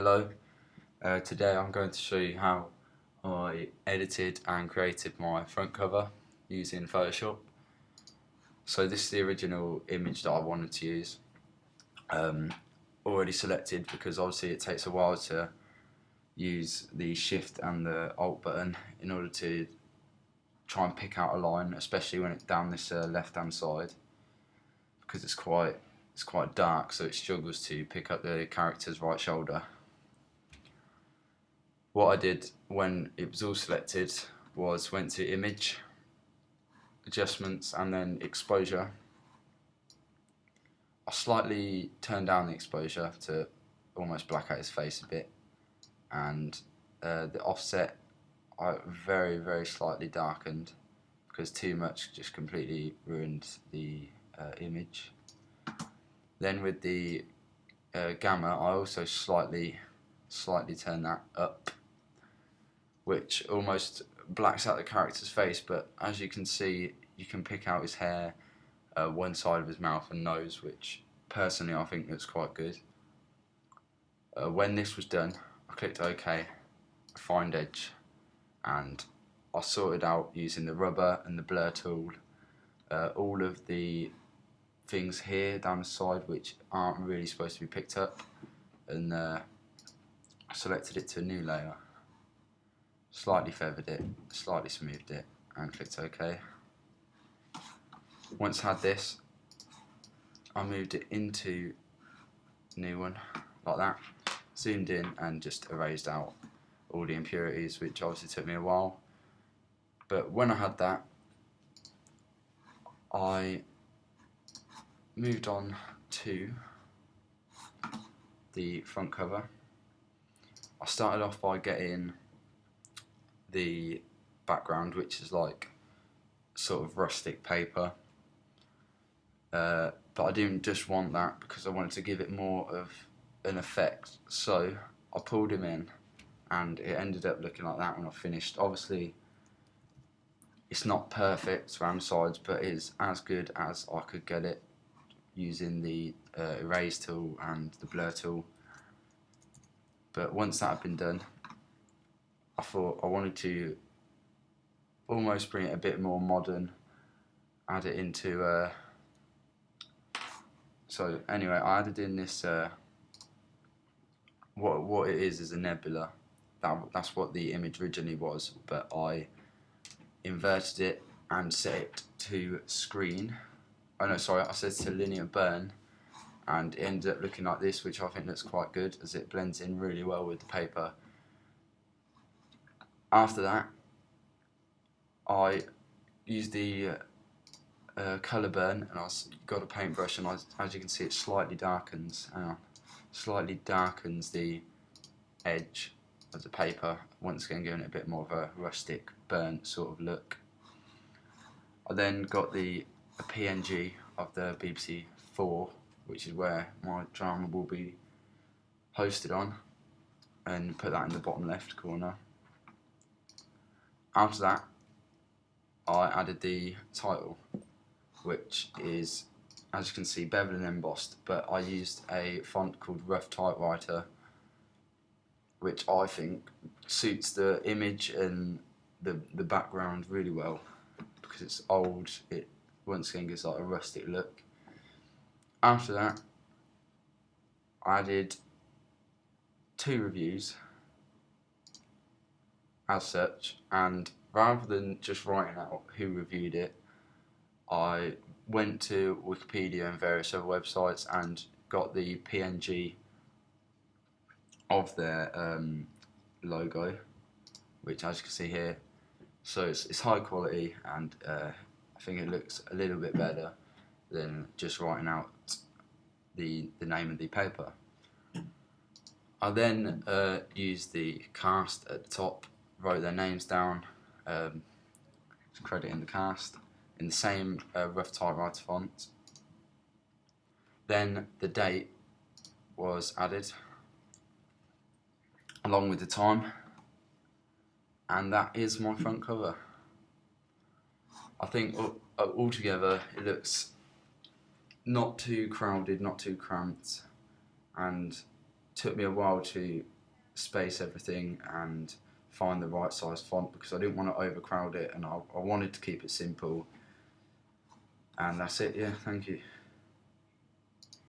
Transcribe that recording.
Hello, today I'm going to show you how I edited and created my front cover using Photoshop. So this is the original image that I wanted to use, already selected because obviously it takes a while to use the Shift and the Alt button in order to try and pick out a line, especially when it's down this left hand side, because it's quite dark, so it struggles to pick up the character's right shoulder. What I did when it was all selected was went to Image, Adjustments and then Exposure. I slightly turned down the exposure to almost black out his face a bit, and the offset I very slightly darkened because too much just completely ruined the image. Then with the gamma I also slightly turned that up, which almost blacks out the character's face, but as you can see you can pick out his hair, one side of his mouth and nose, which personally I think looks quite good. When this was done I clicked OK, Find Edge, and I sorted out using the rubber and the blur tool all of the things here down the side which aren't really supposed to be picked up, and selected it to a new layer, slightly feathered it, slightly smoothed it and clicked OK. Once I had this, I moved it into new one like that, zoomed in and just erased out all the impurities, which obviously took me a while. But when I had that, I moved on to the front cover. I started off by getting the background, which is like sort of rustic paper, but I didn't just want that because I wanted to give it more of an effect, so I pulled him in and it ended up looking like that when I finished. Obviously it's not perfect around the sides, but it's as good as I could get it using the erase tool and the blur tool. But once that had been done, I thought I wanted to almost bring it a bit more modern, add it into so anyway, I added in this what it is a nebula. That's what the image originally was, but I inverted it and set it to screen. Oh no, sorry, I set it to linear burn, and it ended up looking like this, which I think looks quite good as it blends in really well with the paper. After that, I used the colour burn, and I got a paintbrush, and as you can see it slightly darkens the edge of the paper, once again giving it a bit more of a rustic burnt sort of look. I then got a PNG of the BBC 4, which is where my drama will be hosted on, and put that in the bottom left corner. After that I added the title, which is, as you can see, beveled and embossed, but I used a font called Rough Typewriter, which I think suits the image and the background really well because it's old. It once again gives like a rustic look. After that, I added 2 reviews as such, and rather than just writing out who reviewed it, I went to Wikipedia and various other websites and got the PNG of their logo, which as you can see here, so it's high quality, and I think it looks a little bit better than just writing out the name of the paper. I then used the cast at the top, wrote their names down, crediting the cast in the same Rough Typewriter font. Then the date was added along with the time, and that is my front cover. I think altogether it looks not too crowded, not too cramped, and took me a while to space everything and find the right size font because I didn't want to overcrowd it, and I wanted to keep it simple. And that's it. Yeah, thank you.